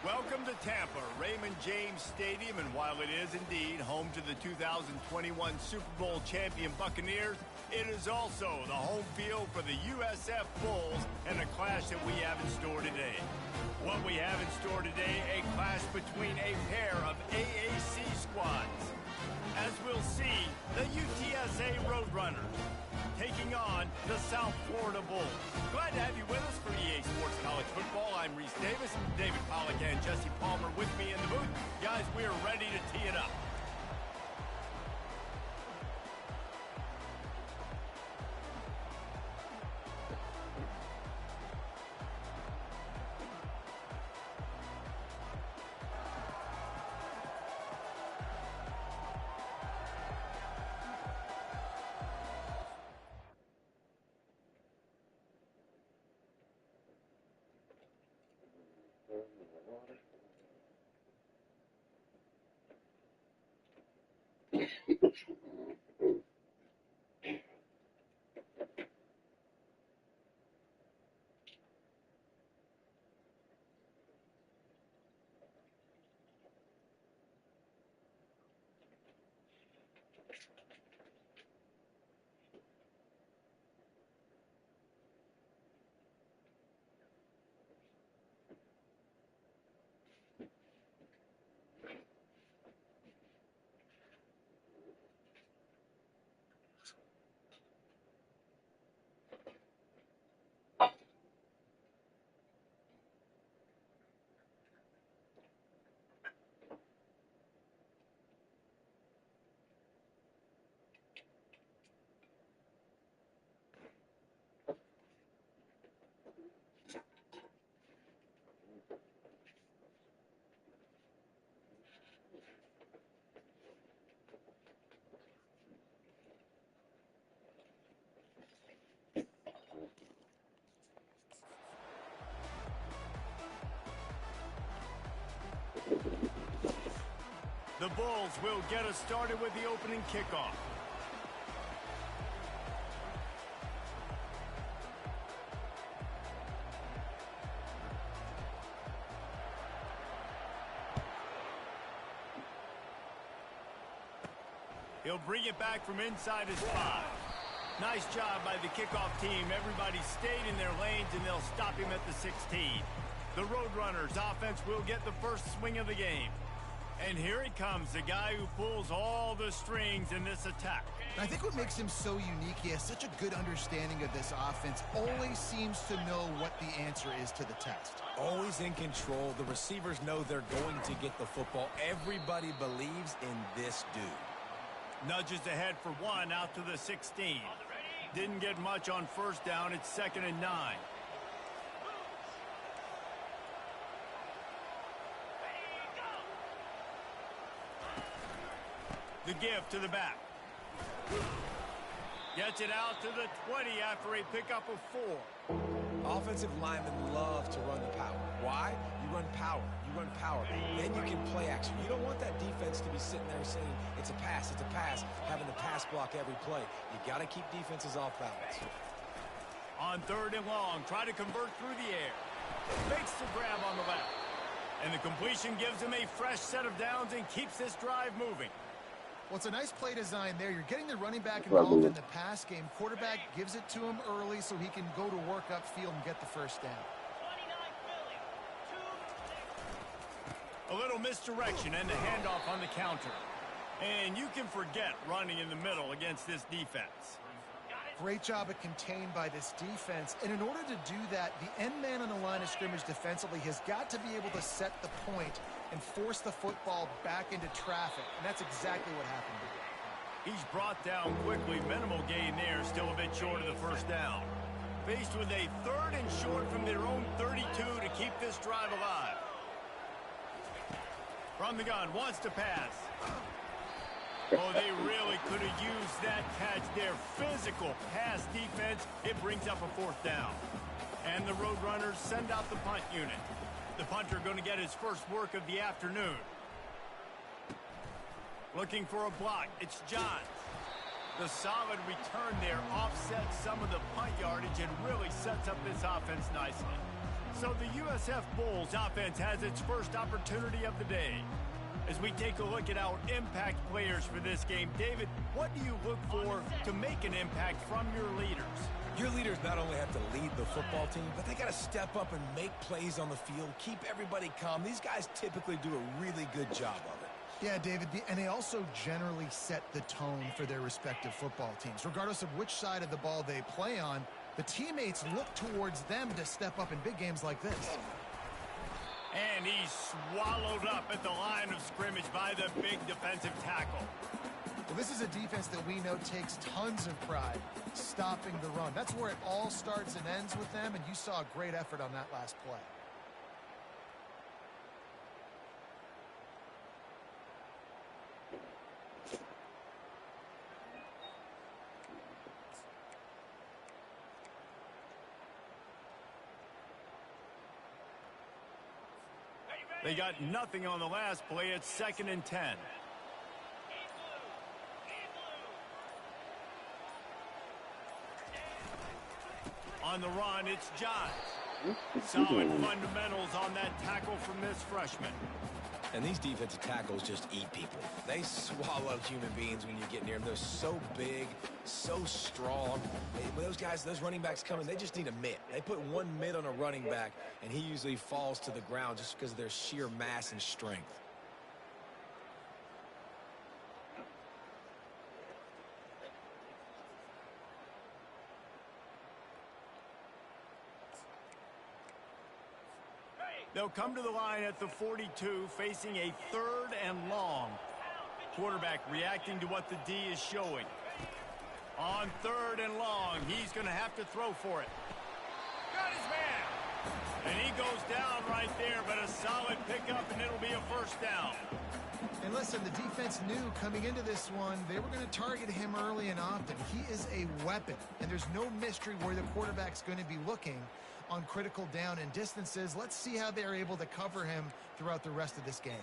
Welcome to Tampa, Raymond James Stadium, and while it is indeed home to the 2021 Super Bowl champion Buccaneers, it is also the home field for the USF Bulls and a clash that we have in store today. What we have in store today, a clash between a pair of AAC squads. As we'll see, the UTSA Roadrunners taking on the South Florida Bulls. Glad to have you with us for EA Sports College Football. I'm Reese Davis, David Pollack and Jesse Palmer with me in the booth. Guys, we are ready to tee it up. The Bulls will get us started with the opening kickoff. He'll bring it back from inside his 5. Nice job by the kickoff team. Everybody stayed in their lanes, and they'll stop him at the 16. The Roadrunners offense will get the first swing of the game. And here he comes, the guy who pulls all the strings in this attack. I think what makes him so unique, he has such a good understanding of this offense, always seems to know what the answer is to the test. Always in control. The receivers know they're going to get the football. Everybody believes in this dude. Nudges ahead for 1 out to the 16. Didn't get much on first down. It's 2nd and 9. The give to the back. Gets it out to the 20 after a pickup of 4. Offensive linemen love to run the power. Why? You run power. You run power. Then you can play action. You don't want that defense to be sitting there saying, it's a pass, having to pass block every play. You got to keep defenses off balance. On 3rd and long, try to convert through the air. Makes the grab on the left. And the completion gives him a fresh set of downs and keeps this drive moving. Well, it's a nice play design there. You're getting the running back involved in the pass game. Quarterback gives it to him early so he can go to work upfield and get the first down. A little misdirection and the handoff on the counter. And you can forget running in the middle against this defense. Great job at contained by this defense. And in order to do that, the end man on the line of scrimmage defensively has got to be able to set the point and force the football back into traffic. And that's exactly what happened here. He's brought down quickly. Minimal gain there, still a bit short of the first down. Faced with a 3rd and short from their own 32 to keep this drive alive. From the gun, wants to pass. Oh, they really could have used that catch there. Physical pass defense. It brings up a fourth down. And the Roadrunners send out the punt unit. The punter going to get his first work of the afternoon. Looking for a block. It's Johns. The solid return there offsets some of the punt yardage and really sets up this offense nicely. So the USF Bulls offense has its first opportunity of the day. As we take a look at our impact players for this game, David, what do you look for to make an impact from your leaders? Your leaders not only have to lead the football team, but they got to step up and make plays on the field, keep everybody calm. These guys typically do a really good job of it. Yeah, David, and they also generally set the tone for their respective football teams. Regardless of which side of the ball they play on, the teammates look towards them to step up in big games like this. And he's swallowed up at the line of scrimmage by the big defensive tackle. Well, this is a defense that we know takes tons of pride stopping the run. That's where it all starts and ends with them, and you saw a great effort on that last play. They got nothing on the last play. It's 2nd and 10. On the run, it's Johns. Solid fundamentals on that tackle from this freshman. And these defensive tackles just eat people. They swallow human beings when you get near them. They're so big, so strong. When those guys, those running backs come in, they just need a mitt. They put one mitt on a running back, and he usually falls to the ground just because of their sheer mass and strength. They'll come to the line at the 42, facing a 3rd and long. Quarterback reacting to what the D is showing. On 3rd and long, he's going to have to throw for it. Got his man. And he goes down right there, but a solid pickup, and it'll be a first down. And listen, the defense knew coming into this one, they were going to target him early and often. He is a weapon, and there's no mystery where the quarterback's going to be looking on critical down and distances. Let's see how they're able to cover him throughout the rest of this game.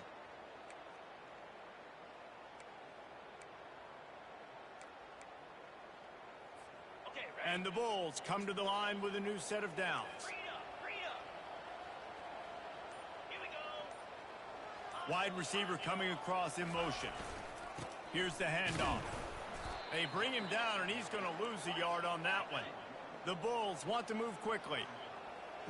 And the Bulls come to the line with a new set of downs. Wide receiver coming across in motion. Here's the handoff. They bring him down, and he's going to lose a yard on that one. The Bulls want to move quickly.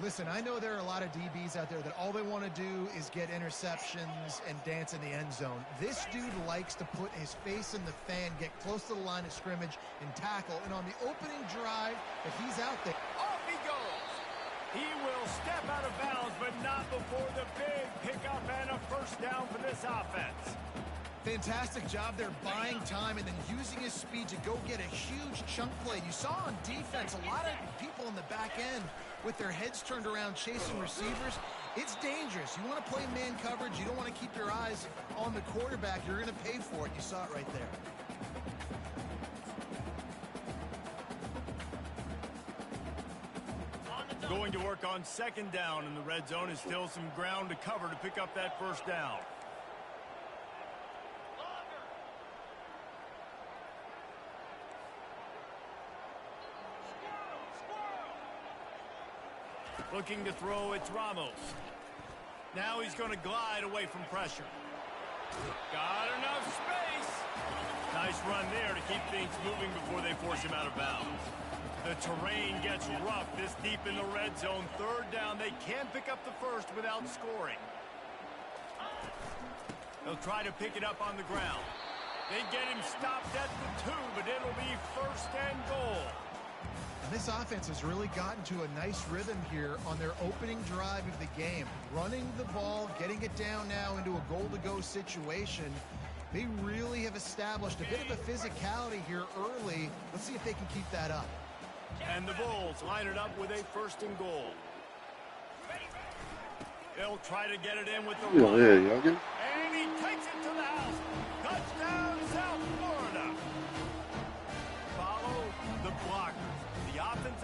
Listen, I know there are a lot of DBs out there that all they want to do is get interceptions and dance in the end zone. This dude likes to put his face in the fan, get close to the line of scrimmage, and tackle. And on the opening drive that he's out there, off he goes. He will step out of bounds, but not before the big pickup and a first down for this offense. Fantastic job there buying time and then using his speed to go get a huge chunk play. You saw on defense a lot of people in the back end with their heads turned around chasing receivers. It's dangerous. You want to play man coverage. You don't want to keep your eyes on the quarterback. You're going to pay for it. You saw it right there. Going to work on 2nd down in the red zone is still some ground to cover to pick up that first down. Looking to throw, it's Ramos. Now he's going to glide away from pressure. Got enough space. Nice run there to keep things moving before they force him out of bounds. The terrain gets rough this deep in the red zone. 3rd down, they can pick up the first without scoring. They'll try to pick it up on the ground. They get him stopped at the 2, but it'll be 1st and goal. And this offense has really gotten to a nice rhythm here on their opening drive of the game. Running the ball, getting it down now into a goal-to-go situation. They really have established a bit of a physicality here early. Let's see if they can keep that up. And the Bulls line it up with a 1st and goal. They'll try to get it in with the run. Yeah, And he takes it to the house. Touchdown, South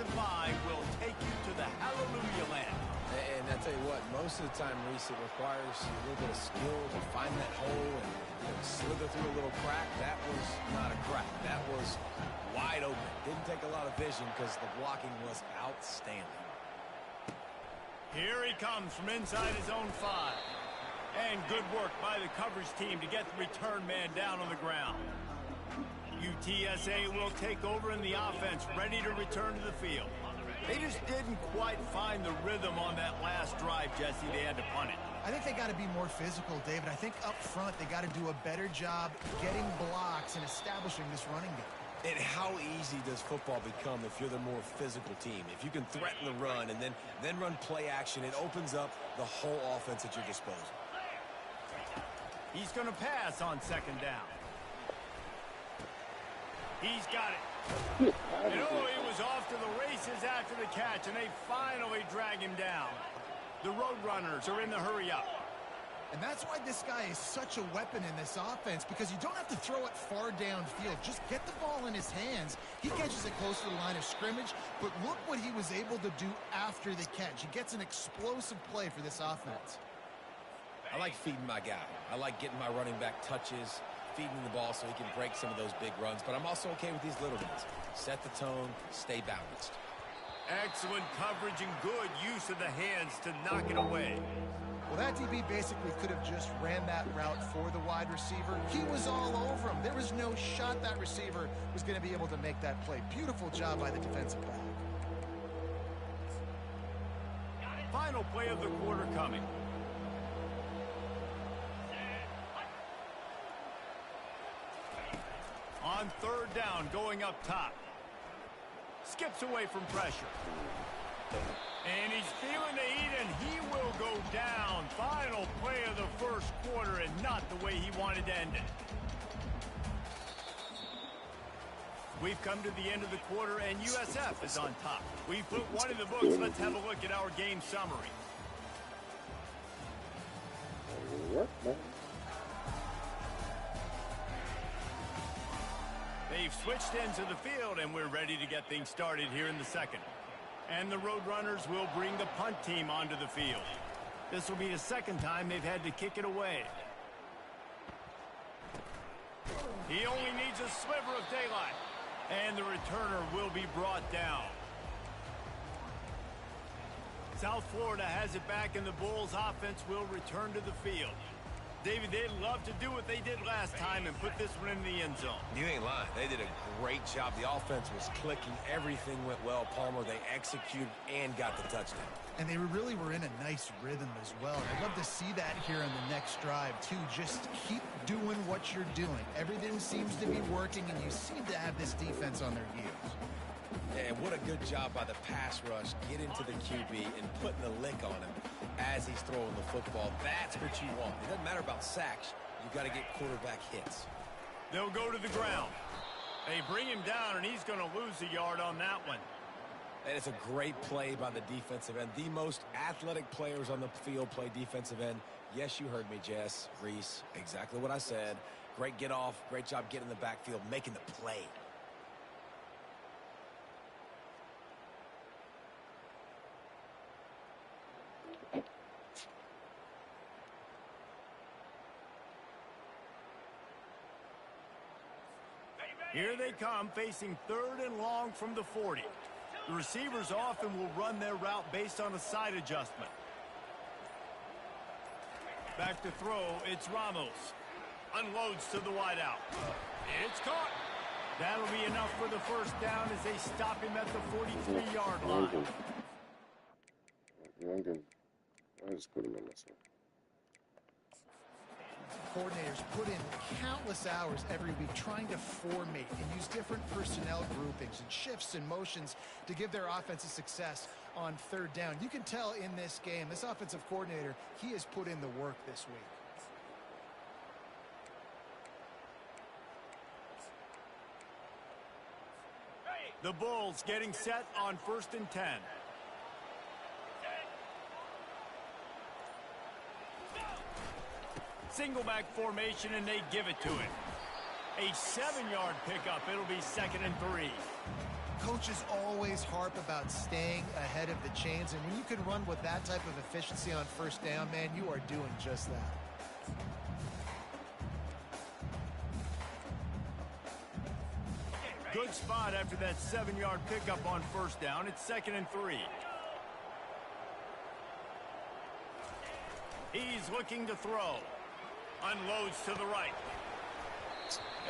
defensive line will take you to the hallelujah land. And I tell you what, most of the time, Reese, it requires a little bit of skill to find that hole and slither through a little crack. That was not a crack. That was wide open. Didn't take a lot of vision because the blocking was outstanding. Here he comes from inside his own 5. And good work by the coverage team to get the return man down on the ground. UTSA will take over in the offense, ready to return to the field. They just didn't quite find the rhythm on that last drive, Jesse. They had to punt it. I think they got to be more physical, David. I think up front they got to do a better job getting blocks and establishing this running game. And how easy does football become if you're the more physical team? If you can threaten the run and then run play action, it opens up the whole offense at your disposal. He's going to pass on second down. He's got it. And oh, he was off to the races after the catch, and they finally drag him down. The Roadrunners are in the hurry-up. And that's why this guy is such a weapon in this offense, because you don't have to throw it far downfield. Just get the ball in his hands. He catches it close to the line of scrimmage, but look what he was able to do after the catch. He gets an explosive play for this offense. I like feeding my guy. I like getting my running back touches, feeding the ball so he can break some of those big runs, but I'm also okay with these little ones. Set the tone, stay balanced. Excellent coverage and good use of the hands to knock it away. Well, that DB basically could have just ran that route for the wide receiver. He was all over him. There was no shot that receiver was going to be able to make that play. Beautiful job by the defensive back. Final play of the quarter coming. On third down, going up top. Skips away from pressure. And he's feeling the heat, and he will go down. Final play of the first quarter, and not the way he wanted to end it. We've come to the end of the quarter, and USF is on top. We've put one in the books. Let's have a look at our game summary. They've switched into the field, and we're ready to get things started here in the second. And the Roadrunners will bring the punt team onto the field. This will be the second time they've had to kick it away. He only needs a sliver of daylight. And the returner will be brought down. South Florida has it back, and the Bulls offense will return to the field. David, they'd love to do what they did last time and put this one in the end zone. You ain't lying. They did a great job. The offense was clicking. Everything went well. Palmer, they executed and got the touchdown. And they really were in a nice rhythm as well. I'd love to see that here in the next drive, too. Just keep doing what you're doing. Everything seems to be working, and you seem to have this defense on their heels. And what a good job by the pass rush. Get into the QB and putting a lick on him as he's throwing the football. That's what you want. It doesn't matter about sacks. You've got to get quarterback hits. They'll go to the ground. They bring him down, and he's going to lose a yard on that one. And it's a great play by the defensive end. The most athletic players on the field play defensive end. Yes, you heard me, Jess, Reese. Exactly what I said. Great get off. Great job getting in the backfield, making the play. Here they come, facing third and long from the 40. The receivers often will run their route based on a side adjustment. Back to throw, it's Ramos. Unloads to the wideout. It's caught. That'll be enough for the first down as they stop him at the 43-yard line. I just put him in this one. Coordinators put in countless hours every week trying to formate and use different personnel groupings and shifts and motions to give their offensive success on third down. You can tell in this game, this offensive coordinator, he has put in the work this week. The Bulls getting set on 1st and 10. Single back formation, and they give it to him. A 7-yard pickup. It'll be 2nd and 3. Coach Coaches always harp about staying ahead of the chains, and when you can run with that type of efficiency on first down, man, you are doing just that. Good spot after that 7-yard pickup on first down. It's 2nd and 3. He's looking to throw. Unloads to the right.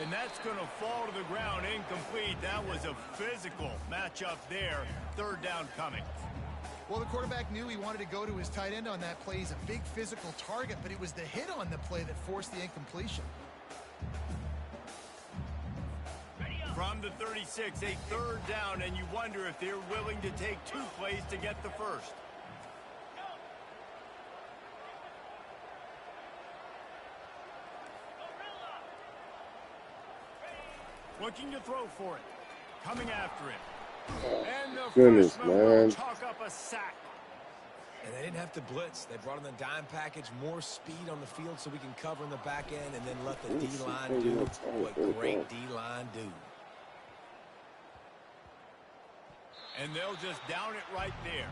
And that's going to fall to the ground incomplete. That was a physical matchup there. 3rd down coming. Well, the quarterback knew he wanted to go to his tight end on that play. He's a big physical target, but it was the hit on the play that forced the incompletion. From the 36, a 3rd down, and you wonder if they're willing to take 2 plays to get the first. Looking to throw for it. Coming after it. And the freshman will chalk up a sack. And they didn't have to blitz. They brought in the dime package, more speed on the field so we can cover in the back end and then let the D-line do what great D-line do. And they'll just down it right there.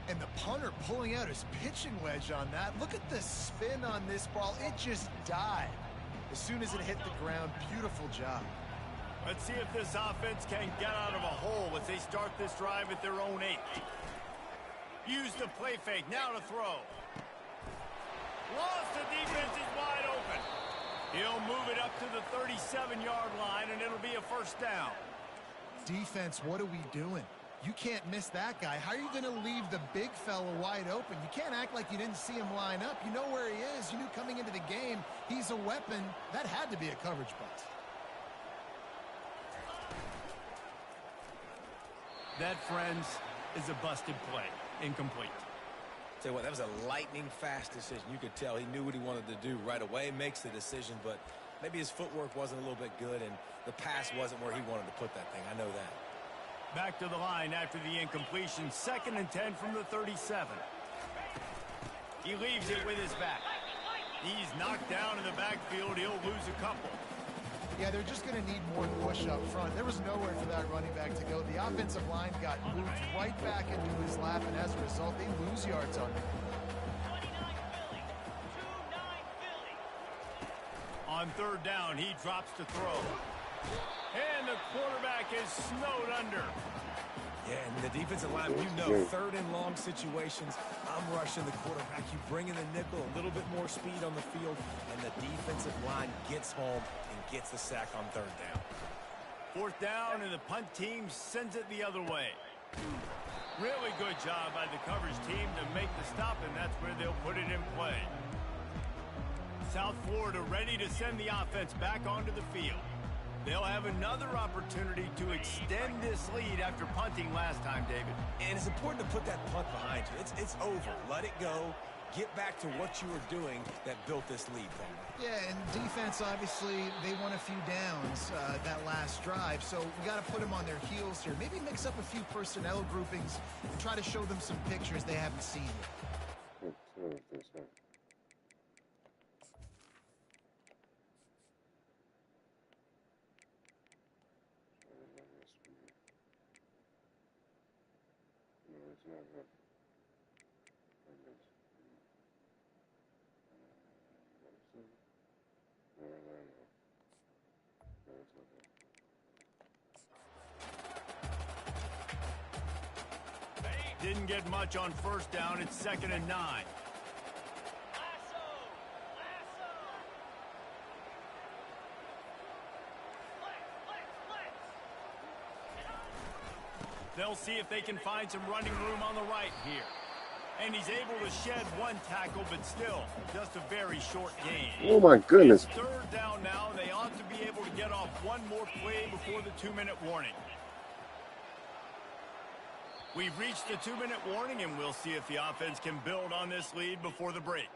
And the punter pulling out his pitching wedge on that. Look at the spin on this ball. It just died as soon as it hit the ground. Beautiful job. Let's see if this offense can get out of a hole as they start this drive at their own 8. Use the play fake. Now to throw. Lost. The defense is wide open. He'll move it up to the 37-yard line, and it'll be a first down. Defense, what are we doing? You can't miss that guy. How are you going to leave the big fella wide open? You can't act like you didn't see him line up. You know where he is. You knew coming into the game he's a weapon. That had to be a coverage bust. That, friends, is a busted play. Incomplete. Tell you what, that was a lightning-fast decision. You could tell he knew what he wanted to do right away, makes the decision, but maybe his footwork wasn't a little bit good, and the pass wasn't where he wanted to put that thing. I know that. Back to the line after the incompletion. 2nd and 10 from the 37. He leaves it with his back. He's knocked down in the backfield. He'll lose a couple. Yeah, they're just going to need more push up front. There was nowhere for that running back to go. The offensive line got moved right back into his lap, and as a result, they lose yards on him. On 3rd down, he drops to throw. And the quarterback is snowed under. Yeah, and the defensive line, you know, 3rd and long situations, I'm rushing the quarterback. You bring in the nickel, a little bit more speed on the field, and the defensive line gets home and gets the sack on 3rd down. 4th down, and the punt team sends it the other way. Really good job by the coverage team to make the stop, and that's where they'll put it in play. South Florida ready to send the offense back onto the field. They'll have another opportunity to extend this lead after punting last time, David. And it's important to put that punt behind you. It's over. Let it go. Get back to what you were doing that built this lead for you. Yeah, and defense, obviously, they won a few downs that last drive, so we got to put them on their heels here. Maybe mix up a few personnel groupings and try to show them some pictures they haven't seen yet. Didn't get much on 1st down. It's 2nd and 9. They'll see if they can find some running room on the right here. And he's able to shed 1 tackle, but still, just a very short gain. Oh, my goodness. It's 3rd down now. They ought to be able to get off 1 more play before the 2-minute warning. We've reached the 2-minute warning, and we'll see if the offense can build on this lead before the break.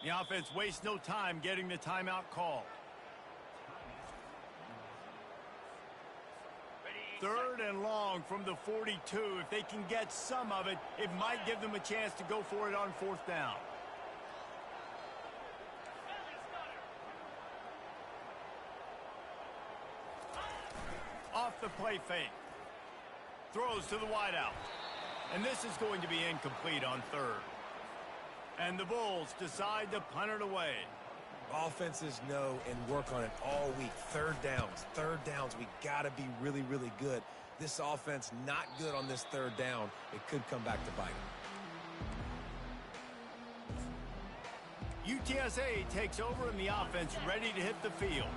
The offense wastes no time getting the timeout call. 3rd and long from the 42. If they can get some of it, it might give them a chance to go for it on 4th down. Off the play fake. Throws to the wideout. And this is going to be incomplete on 3rd. And the Bulls decide to punt it away. Offenses know and work on it all week. 3rd downs. We got to be really, really good. This offense not good on this 3rd down. It could come back to bite them. UTSA takes over and the offense ready to hit the field.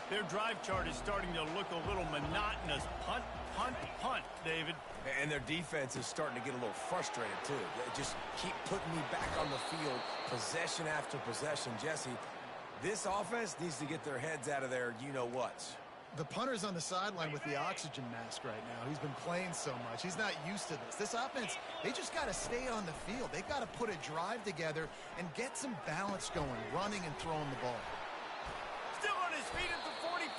Their drive chart is starting to look a little monotonous. Punt, punt, punt, David. And their defense is starting to get a little frustrated, too. They just keep putting me back on the field, possession after possession. Jesse, this offense needs to get their heads out of their you-know-whats. The punter's on the sideline with the oxygen mask right now. He's been playing so much. He's not used to this. This offense, they just got to stay on the field. They've got to put a drive together and get some balance going, running and throwing the ball. Still on his feet at the 45.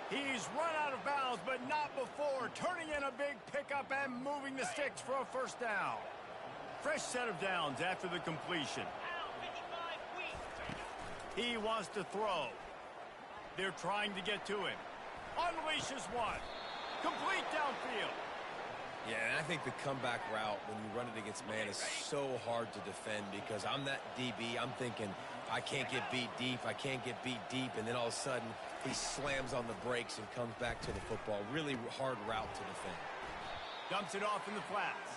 He's run out of bounds, but not before. Turning in a big pickup and moving the sticks for a 1st down. Fresh set of downs after the completion. He wants to throw. They're trying to get to him. Unleashes one. Complete downfield. Yeah, and I think the comeback route when you run it against man is so hard to defend because I'm that DB. I'm thinking I can't get beat deep. I can't get beat deep. And then all of a sudden he slams on the brakes and comes back to the football. Really hard route to defend. Dumps it off in the flats.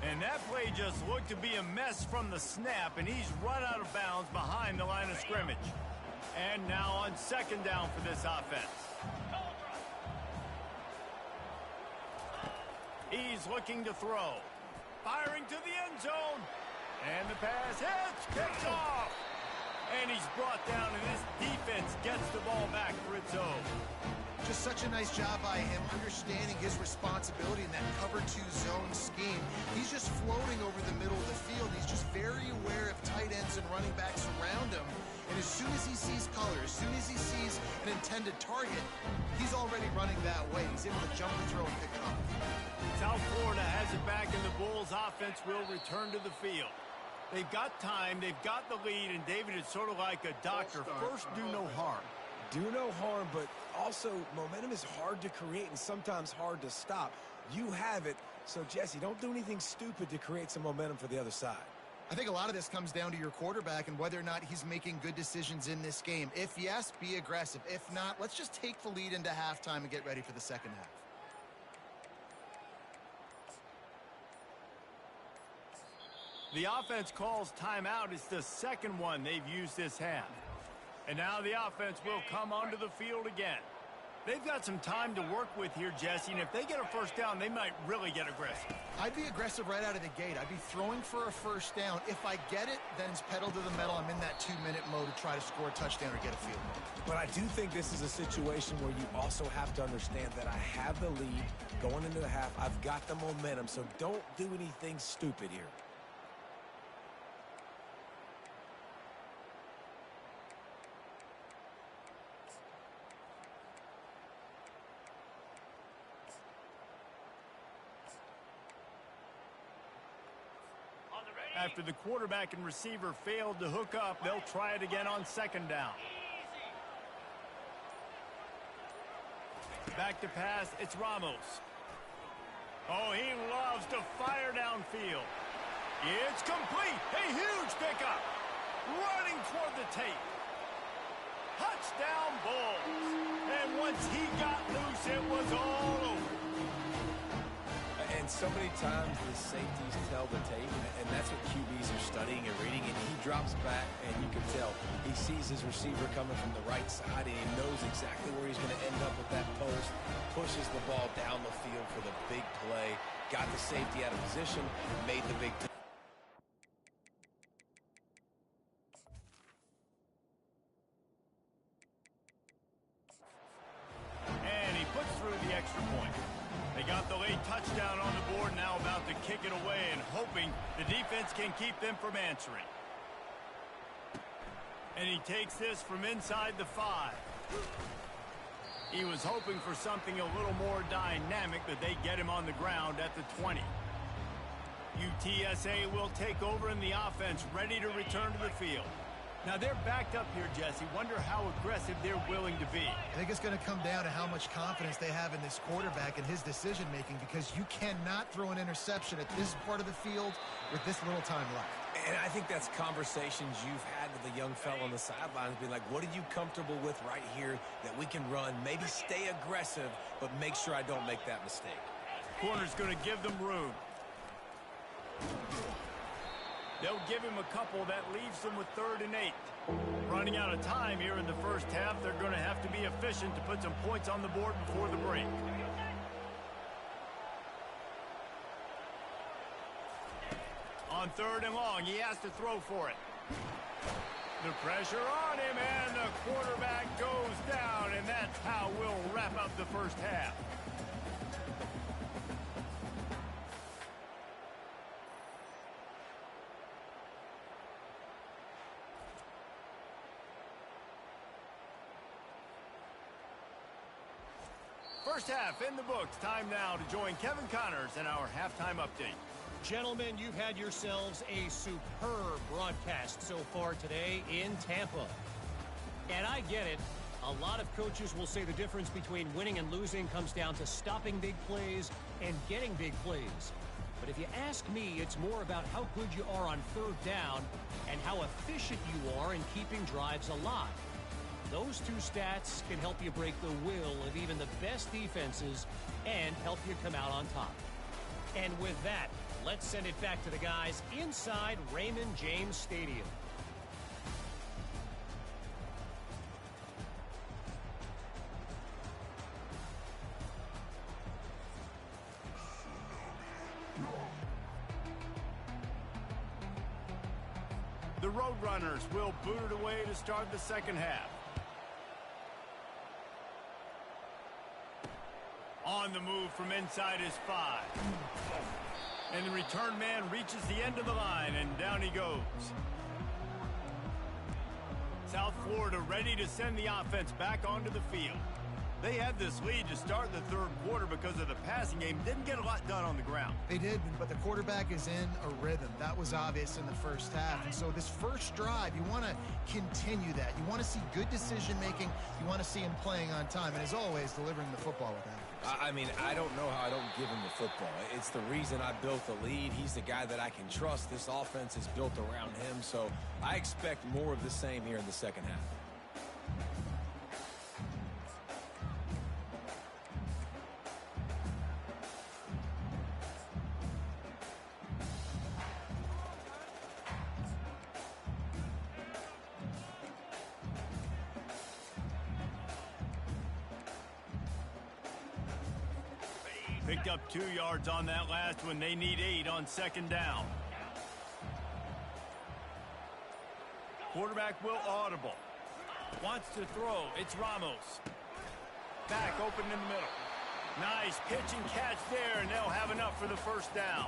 And that play just looked to be a mess from the snap, and he's run out of bounds behind the line of scrimmage. And now on 2nd down for this offense. He's looking to throw. Firing to the end zone. And the pass hits, kicked off. And he's brought down, and this defense gets the ball back for its own. Just such a nice job by him understanding his responsibility in that cover 2 zone scheme. He's just floating over the middle of the field. He's just very aware of tight ends and running backs around him. And as soon as he sees color, as soon as he sees an intended target, he's already running that way. He's able to jump the throw and pick it off. South Florida has it back, and the Bulls offense will return to the field. They've got time, they've got the lead, and David, it's sort of like a doctor. First, do no harm. Do no harm, but also momentum is hard to create and sometimes hard to stop. You have it, so Jesse, don't do anything stupid to create some momentum for the other side. I think a lot of this comes down to your quarterback and whether or not he's making good decisions in this game. If yes, be aggressive. If not, let's just take the lead into halftime and get ready for the 2nd half. The offense calls timeout. It's the 2nd one they've used this half. And now the offense will come onto the field again. They've got some time to work with here, Jesse, and if they get a 1st down, they might really get aggressive. I'd be aggressive right out of the gate. I'd be throwing for a 1st down. If I get it, then it's pedal to the metal. I'm in that 2-minute mode to try to score a touchdown or get a field goal. But I do think this is a situation where you also have to understand that I have the lead going into the half. I've got the momentum, so don't do anything stupid here. After the quarterback and receiver failed to hook up, they'll try it again on 2nd down. Back to pass, it's Ramos. Oh, he loves to fire downfield. It's complete. A huge pickup. Running toward the tape. Touchdown Bulls. And once he got loose, it was all over. And so many times the safeties tell the tape, and that's what QBs are studying and reading, and he drops back, and you can tell he sees his receiver coming from the right side, and he knows exactly where he's going to end up with that post, pushes the ball down the field for the big play, got the safety out of position, made the big play. And he puts through the extra point. They got the late touchdown on the board, now about to kick it away and hoping the defense can keep them from answering. And he takes this from inside the 5. He was hoping for something a little more dynamic, but they get him on the ground at the 20. UTSA will take over in the offense, ready to return to the field. Now they're backed up here, Jesse. Wonder how aggressive they're willing to be. I think it's going to come down to how much confidence they have in this quarterback and his decision-making, because you cannot throw an interception at this part of the field with this little time left. And I think that's conversations you've had with a young fellow on the sidelines, being like, what are you comfortable with right here that we can run? Maybe stay aggressive, but make sure I don't make that mistake. Corner's going to give them room. They'll give him a couple. That leaves them with 3rd and 8. Running out of time here in the first half. They're going to have to be efficient to put some points on the board before the break. On 3rd and long, he has to throw for it. The pressure on him, and the quarterback goes down, and that's how we'll wrap up the first half. First half in the books. Time now to join Kevin Connors in our halftime update. Gentlemen, you've had yourselves a superb broadcast so far today in Tampa. And I get it. A lot of coaches will say the difference between winning and losing comes down to stopping big plays and getting big plays. But if you ask me, it's more about how good you are on 3rd down and how efficient you are in keeping drives alive. Those two stats can help you break the will of even the best defenses and help you come out on top. And with that, let's send it back to the guys inside Raymond James Stadium. The Roadrunners will boot it away to start the second half. On the move from inside his 5. And the return man reaches the end of the line, and down he goes. South Florida ready to send the offense back onto the field. They had this lead to start the 3rd quarter because of the passing game. Didn't get a lot done on the ground. They did, but the quarterback is in a rhythm. That was obvious in the first half. And so this first drive, you want to continue that. You want to see good decision-making. You want to see him playing on time. And as always, delivering the football with that. I mean, I don't know how I don't give him the football. It's the reason I built the lead. He's the guy that I can trust. This offense is built around him. So I expect more of the same here in the second half. Picked up 2 yards on that last one. They need 8 on 2nd down. Quarterback will audible. Wants to throw. It's Ramos. Back open in the middle. Nice pitch and catch there, and they'll have enough for the first down.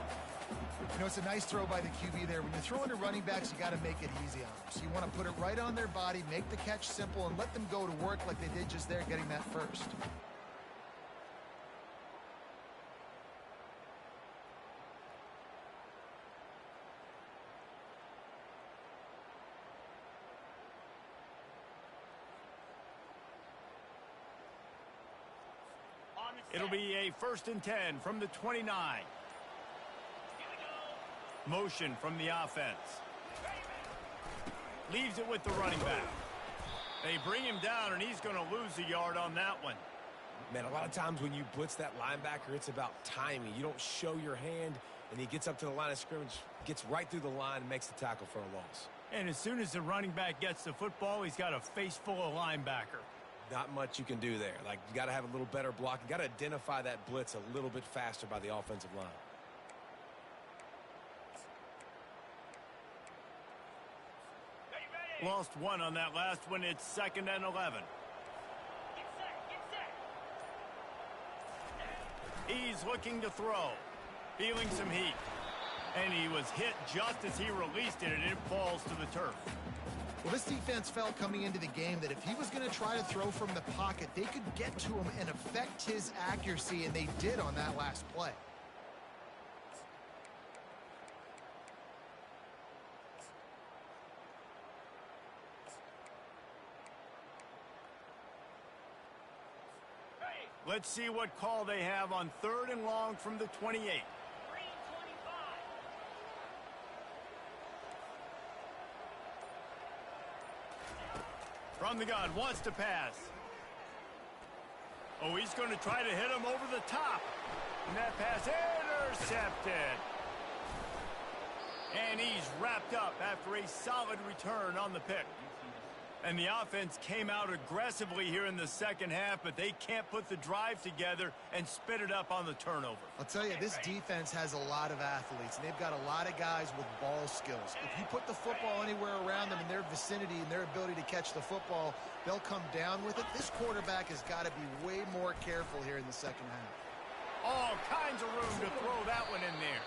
You know, it's a nice throw by the QB there. When you're throwing to running backs, you got to make it easy on them. So you want to put it right on their body, make the catch simple, and let them go to work like they did just there, getting that first. It'll be a 1st and 10 from the 29. Motion from the offense. Leaves it with the running back. They bring him down, and he's going to lose a yard on that one. Man, a lot of times when you blitz that linebacker, it's about timing. You don't show your hand, and he gets up to the line of scrimmage, gets right through the line, and makes the tackle for a loss. And as soon as the running back gets the football, he's got a face full of linebacker. Not much you can do there. Like, you got to have a little better block. You got to identify that blitz a little bit faster by the offensive line. Lost 1 on that last one. It's 2nd and 11. He's looking to throw. Feeling some heat. And he was hit just as he released it, and it falls to the turf. Well, this defense felt coming into the game that if he was going to try to throw from the pocket, they could get to him and affect his accuracy, and they did on that last play. Let's see what call they have on 3rd and long from the 28. From the gun, wants to pass. Oh, he's going to try to hit him over the top. And that pass intercepted. And he's wrapped up after a solid return on the pick. And the offense came out aggressively here in the second half, but they can't put the drive together and spit it up on the turnover. I'll tell you, this defense has a lot of athletes, and they've got a lot of guys with ball skills. If you put the football anywhere around them in their vicinity and their ability to catch the football, they'll come down with it. This quarterback has got to be way more careful here in the second half. All kinds of room to throw that one in there.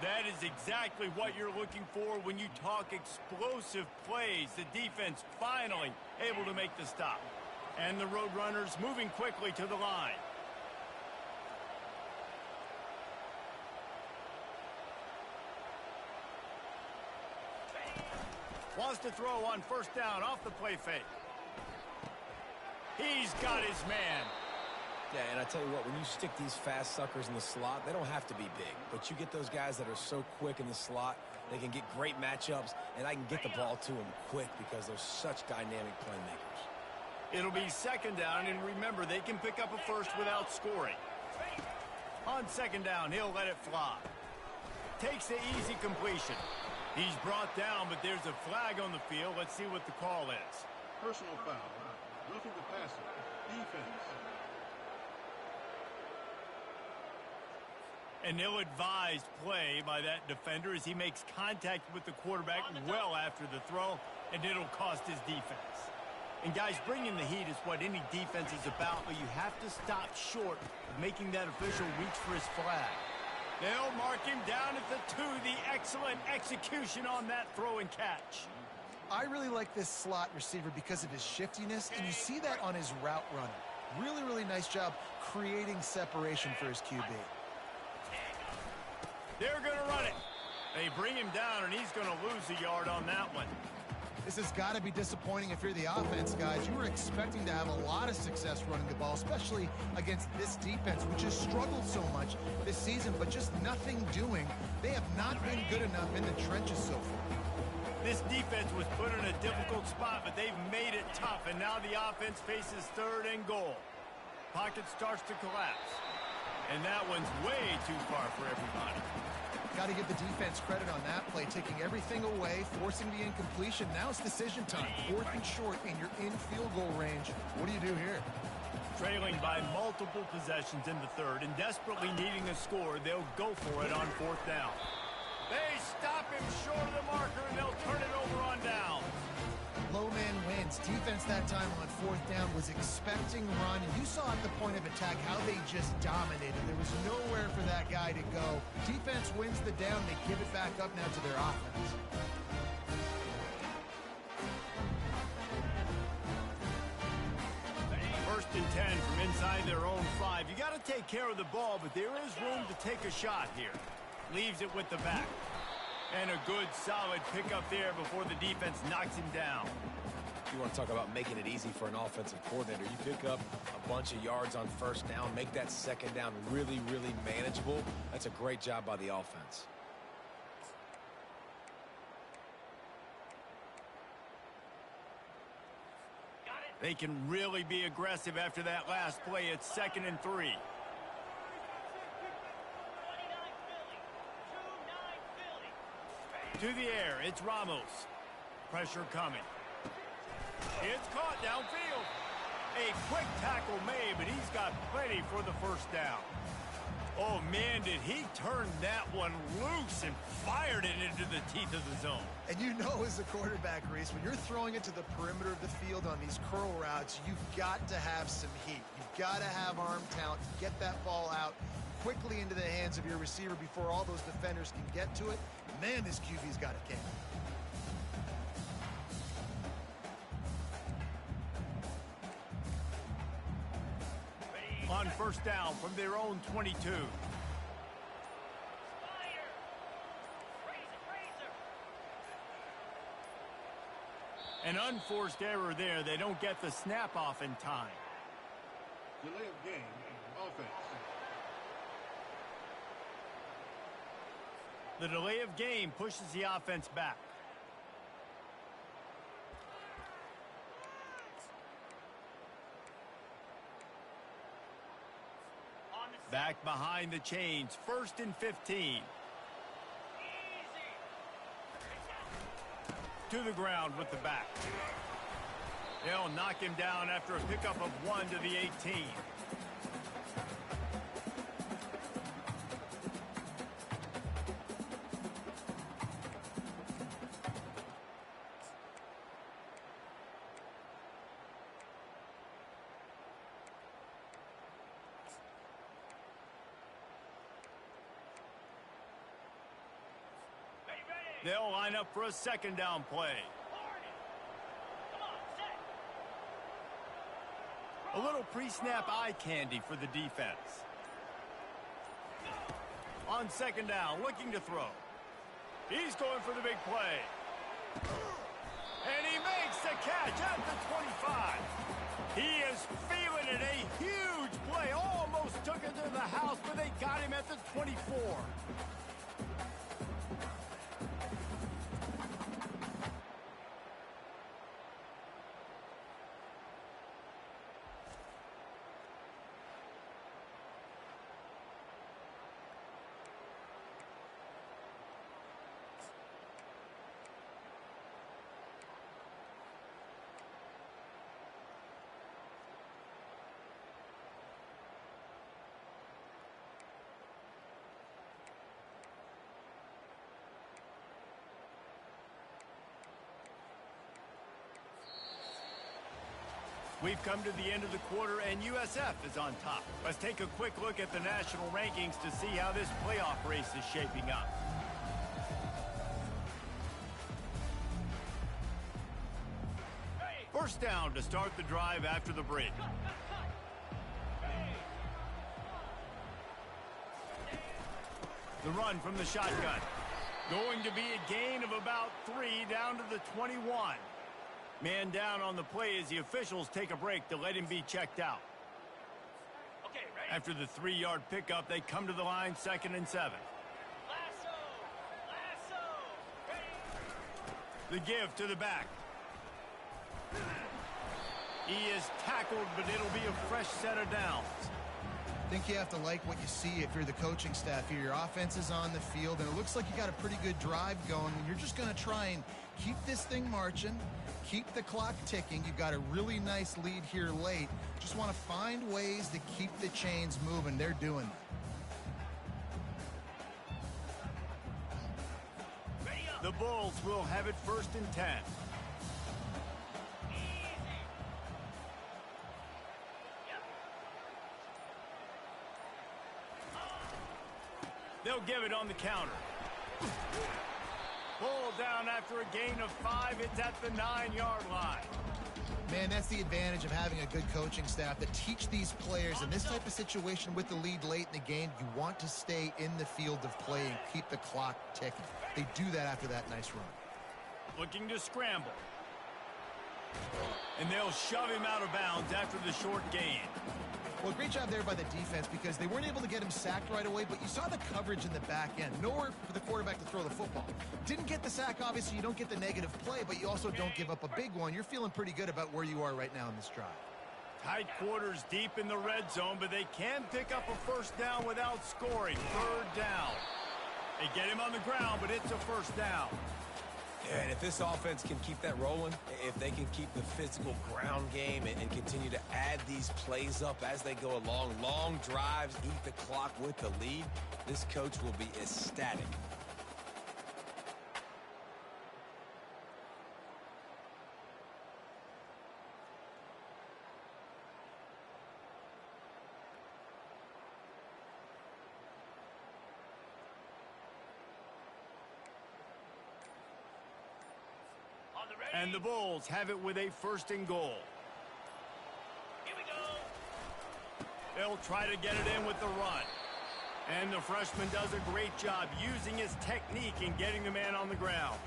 That is exactly what you're looking for when you talk explosive plays. The defense finally able to make the stop. And the Roadrunners moving quickly to the line. Wants to throw on 1st down off the play fake. He's got his man. Yeah, and I tell you what, when you stick these fast suckers in the slot, they don't have to be big. But you get those guys that are so quick in the slot, they can get great matchups, and I can get the ball to them quick because they're such dynamic playmakers. It'll be 2nd down, and remember, they can pick up a first without scoring. On 2nd down, he'll let it fly. Takes the easy completion. He's brought down, but there's a flag on the field. Let's see what the call is. Personal foul. Roughing the passer. Defense. An ill-advised play by that defender as he makes contact with the quarterback well after the throw, and it'll cost his defense. And guys, bringing the heat is what any defense is about, but you have to stop short of making that official reach for his flag. They'll mark him down at the 2. The excellent execution on that throw and catch. I really like this slot receiver because of his shiftiness, and you see that on his route running. Really, really nice job creating separation for his QB. They're going to run it. They bring him down, and he's going to lose a yard on that one. This has got to be disappointing if you're the offense, guys. You were expecting to have a lot of success running the ball, especially against this defense, which has struggled so much this season, but just nothing doing. They have not been good enough in the trenches so far. This defense was put in a difficult spot, but they've made it tough, and now the offense faces 3rd and goal. Pocket starts to collapse, and that one's way too far for everybody. Got to give the defense credit on that play, taking everything away, forcing the incompletion. Now it's decision time. 4th and short, and you're in field goal range. What do you do here? Trailing by multiple possessions in the 3rd and desperately needing a score, they'll go for it on 4th down. They stop him short of the marker, and they'll turn it over on down. Low man wins. Defense that time on 4th down was expecting run. And you saw at the point of attack how they just dominated. There was nowhere for that guy to go. Defense wins the down. They give it back up now to their offense. First and 10 from inside their own 5. You got to take care of the ball, but there is room to take a shot here. Leaves it with the back. And a good, solid pickup there before the defense knocks him down. You want to talk about making it easy for an offensive coordinator. You pick up a bunch of yards on 1st down, make that 2nd down really, really manageable. That's a great job by the offense. They can really be aggressive after that last play. It's 2nd and 3. To the air, it's Ramos. Pressure coming. It's caught downfield. A quick tackle made, but he's got plenty for the 1st down. Oh, man, did he turn that one loose and fired it into the teeth of the zone. And you know as a quarterback, Reese, when you're throwing it to the perimeter of the field on these curl routes, you've got to have some heat. You've got to have arm talent to get that ball out quickly into the hands of your receiver before all those defenders can get to it. Man, this QB's got a game. on first down from their own 22. An unforced error there. They don't get the snap off in time. Delay of game, offense. The delay of game pushes the offense back. Back behind the chains, 1st and 15. To the ground with the back. They'll knock him down after a pickup of 1 to the 18. They'll line up for a 2nd down play. A little pre-snap eye candy for the defense. On 2nd down, looking to throw. He's going for the big play. And he makes the catch at the 25. He is feeling it. A huge play. Almost took it to the house, but they got him at the 24. We've come to the end of the quarter, and USF is on top. Let's take a quick look at the national rankings to see how this playoff race is shaping up. First down to start the drive after the break. The run from the shotgun. Going to be a gain of about 3 down to the 21. Man down on the play as the officials take a break to let him be checked out. After the 3-yard pickup, they come to the line 2nd and 7. The give to the back. He is tackled, but it'll be a fresh set of downs. I think you have to like what you see if you're the coaching staff here. Your offense is on the field, and it looks like you got a pretty good drive going, and you're just going to try and keep this thing marching, keep the clock ticking. You've got a really nice lead here late. Just want to find ways to keep the chains moving. They're doing that. The Bulls will have it 1st and 10. They'll give it on the counter. Pulled down after a gain of 5. It's at the 9-yard line. Man, that's the advantage of having a good coaching staff that teach these players in this type of situation with the lead late in the game. You want to stay in the field of play and keep the clock ticking. They do that after that nice run. Looking to scramble. And they'll shove him out of bounds after the short gain. Well, great job there by the defense because they weren't able to get him sacked right away, but you saw the coverage in the back end. Nowhere for the quarterback to throw the football. Didn't get the sack, obviously. You don't get the negative play, but you also don't give up a big one. You're feeling pretty good about where you are right now in this drive. Tight quarters deep in the red zone, but they can pick up a 1st down without scoring. 3rd down. They get him on the ground, but it's a 1st down. Yeah, and if this offense can keep that rolling, if they can keep the physical ground game and continue to add these plays up as they go along, long drives, eat the clock with the lead, this coach will be ecstatic. And the Bulls have it with a 1st and goal. Here we go. They'll try to get it in with the run. And the freshman does a great job using his technique and getting the man on the ground.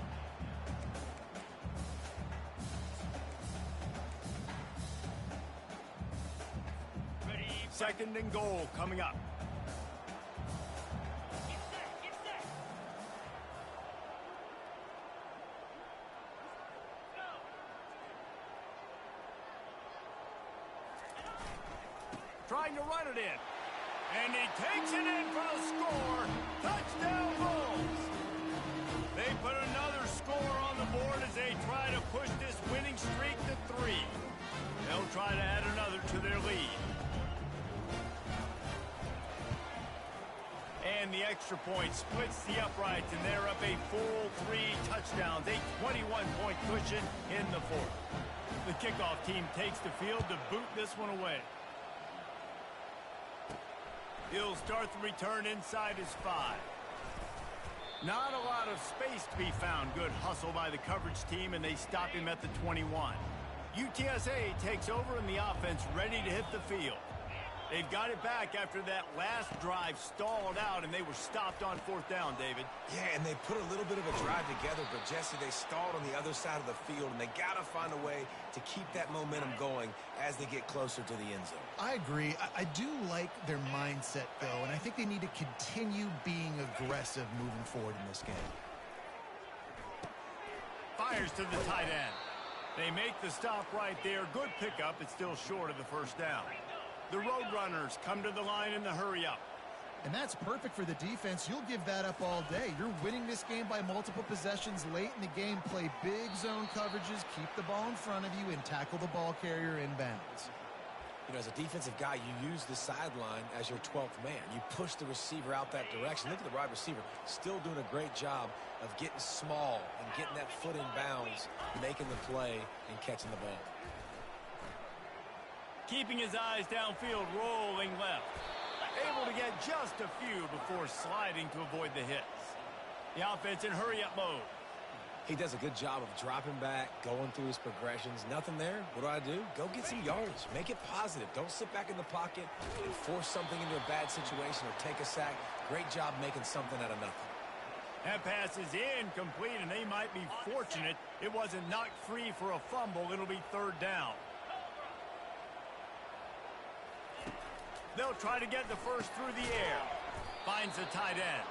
Second and goal coming up. Trying to run it in. And he takes it in for the score. Touchdown Bulls. They put another score on the board as they try to push this winning streak to 3. They'll try to add another to their lead. And the extra point splits the uprights, and they're up a full 3 touchdowns, a 21-point cushion in the 4th. The kickoff team takes the field to boot this one away. He'll start the return inside his 5. Not a lot of space to be found. Good hustle by the coverage team, and they stop him at the 21. UTSA takes over in the offense, ready to hit the field. They've got it back after that last drive stalled out, and they were stopped on 4th down, David. Yeah, and they put a little bit of a drive together, but Jesse, they stalled on the other side of the field, and they got to find a way to keep that momentum going as they get closer to the end zone. I agree. I do like their mindset, though, and I think they need to continue being aggressive moving forward in this game. Fires to the tight end. They make the stop right there. Good pickup. It's still short of the first down. The Roadrunners come to the line in the hurry-up. And that's perfect for the defense. You'll give that up all day. You're winning this game by multiple possessions late in the game. Play big zone coverages, keep the ball in front of you, and tackle the ball carrier inbounds. You know, as a defensive guy, you use the sideline as your 12th man. You push the receiver out that direction. Look at the wide receiver, still doing a great job of getting small and getting that foot in bounds, making the play and catching the ball. Keeping his eyes downfield, rolling left. Able to get just a few before sliding to avoid the hits. The offense in hurry-up mode. He does a good job of dropping back, going through his progressions. Nothing there. What do? Go get some yardage. Make it positive. Don't sit back in the pocket and force something into a bad situation or take a sack. Great job making something out of nothing. That pass is incomplete, and they might be fortunate it wasn't knocked free for a fumble. It'll be 3rd down. They'll try to get the first through the air. Finds the tight end.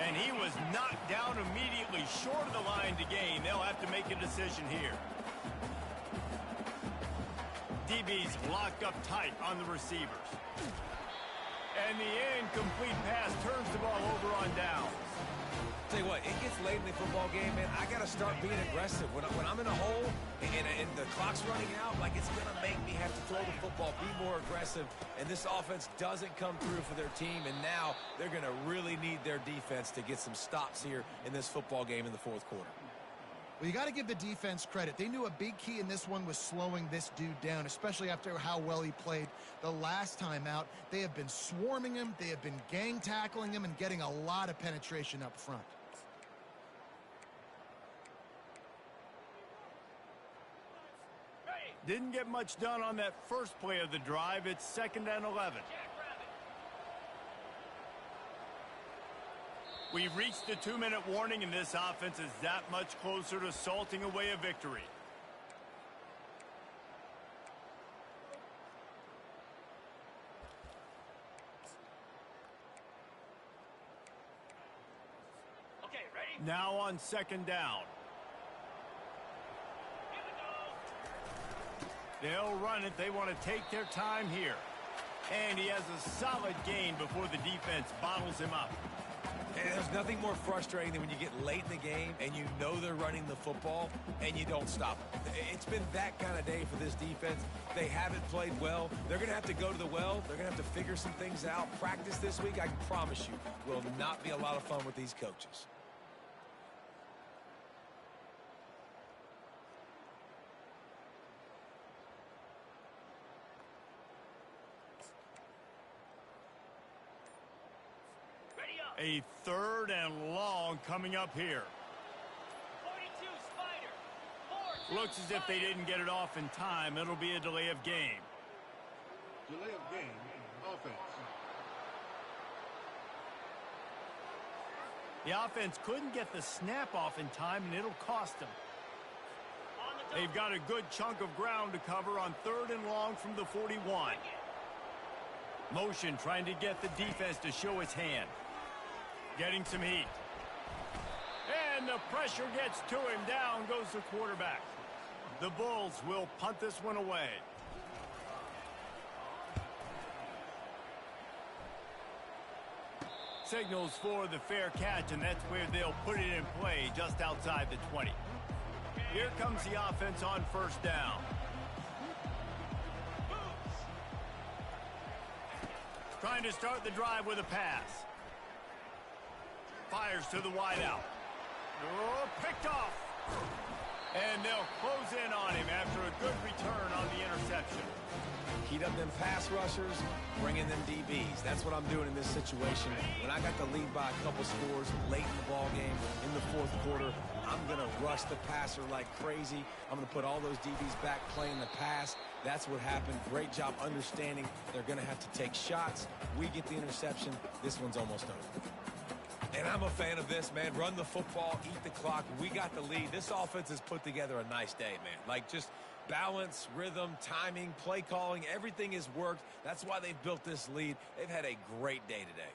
And he was knocked down immediately short of the line to gain. They'll have to make a decision here. DB's locked up tight on the receivers. And the incomplete pass turns the ball over on downs. Tell you what, it gets late in the football game, man. I got to start being aggressive. When I'm in a hole and the clock's running out, like, it's going to make me have to throw the football, be more aggressive. And this offense doesn't come through for their team, and now they're going to really need their defense to get some stops here in this football game in the 4th quarter. Well, you got to give the defense credit. They knew a big key in this one was slowing this dude down, especially after how well he played the last time out. They have been swarming him. They have been gang tackling him and getting a lot of penetration up front. Didn't get much done on that first play of the drive. It's 2nd and 11. We've reached the 2-minute warning, and this offense is that much closer to salting away a victory. Okay, ready? Now on 2nd down. They'll run it. They want to take their time here. And he has a solid gain before the defense bottles him up. And there's nothing more frustrating than when you get late in the game and you know they're running the football and you don't stop them. It's been that kind of day for this defense. They haven't played well. They're going to have to go to the well. They're going to have to figure some things out. Practice this week, I can promise you, will not be a lot of fun with these coaches. A 3rd and long coming up here. 42, Spider. Looks as if they didn't get it off in time. It'll be a delay of game. Delay of game offense. The offense couldn't get the snap off in time, and it'll cost them. They've got a good chunk of ground to cover on 3rd and long from the 41. Motion trying to get the defense to show its hand. Getting some heat. And the pressure gets to him. Down goes the quarterback. The Bulls will punt this one away. Signals for the fair catch, and that's where they'll put it in play just outside the 20. Here comes the offense on 1st down. Trying to start the drive with a pass. Fires to the wideout. Oh, picked off. And they'll close in on him after a good return on the interception. Heat up them pass rushers, bring in them DBs. That's what I'm doing in this situation. When I got the lead by a couple scores late in the ball game, in the 4th quarter, I'm going to rush the passer like crazy. I'm going to put all those DBs back playing the pass. That's what happened. Great job understanding they're going to have to take shots. We get the interception. This one's almost over. And I'm a fan of this, man. Run the football, eat the clock. We got the lead. This offense has put together a nice day, man. Like, just balance, rhythm, timing, play calling, everything has worked. That's why they've built this lead. They've had a great day today.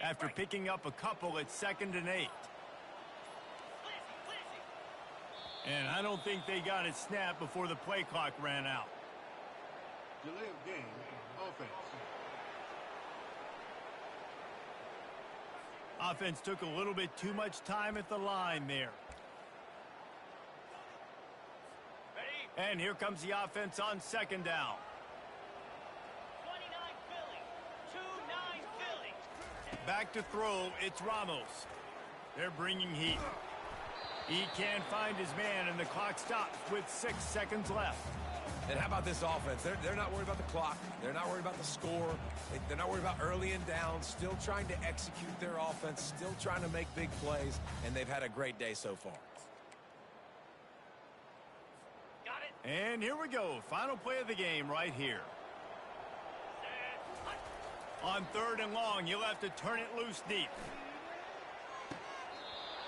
After picking up a couple, it's 2nd and 8. And I don't think they got it snapped before the play clock ran out. Delay of game, offense. Offense took a little bit too much time at the line there. And here comes the offense on 2nd down. Back to throw, it's Ramos. They're bringing heat. He can't find his man, and the clock stops with 6 seconds left. And how about this offense? They're not worried about the clock. They're not worried about the score. They're not worried about early and down. Still trying to execute their offense. Still trying to make big plays, and they've had a great day so far. Got it. And here we go. Final play of the game right here. On 3rd and long, you'll have to turn it loose deep.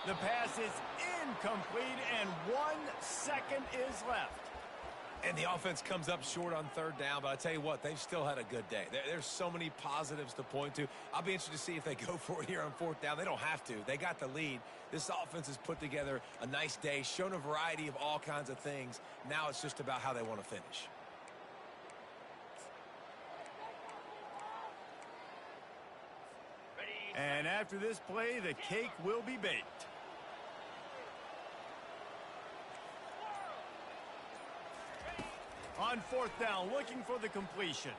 The pass is incomplete, and 1 second is left. And the offense comes up short on 3rd down, but I tell you what, they've still had a good day. There's so many positives to point to. I'll be interested to see if they go for it here on 4th down. They don't have to. They got the lead. This offense has put together a nice day, shown a variety of all kinds of things. Now it's just about how they want to finish. And after this play, the cake will be baked. On 4th down, looking for the completion.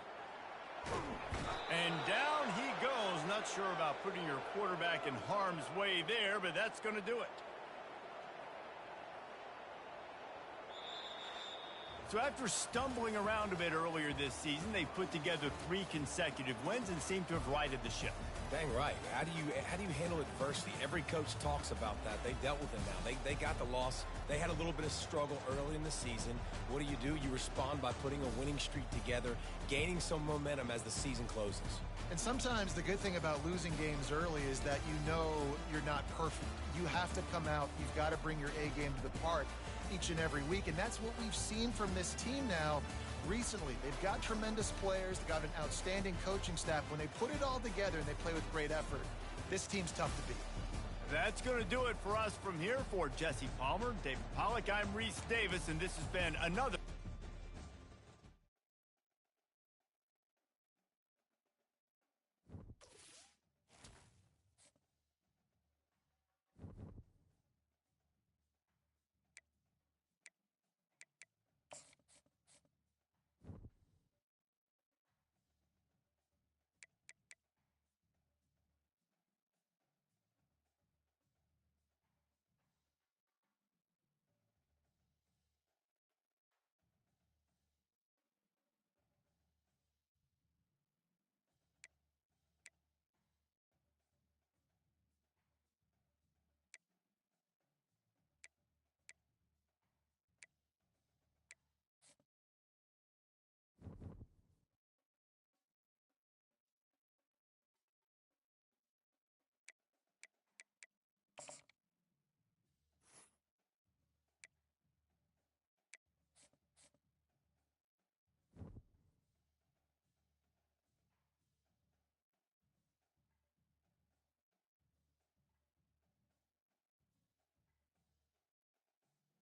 And down he goes. Not sure about putting your quarterback in harm's way there, but that's going to do it. So after stumbling around a bit earlier this season, they put together 3 consecutive wins and seem to have righted the ship. Dang right. How do you handle adversity? Every coach talks about that. They dealt with it now. They got the loss. They had a little bit of struggle early in the season. What do? You respond by putting a winning streak together, gaining some momentum as the season closes. And sometimes the good thing about losing games early is that you know you're not perfect. You have to come out. You've got to bring your A game to the part each and every week. And that's what we've seen from this team now recently. They've got tremendous players. They've got an outstanding coaching staff. When they put it all together and they play with great effort, this team's tough to beat. That's going to do it for us from here. For Jesse Palmer, David Pollack, I'm Reese Davis, and this has been another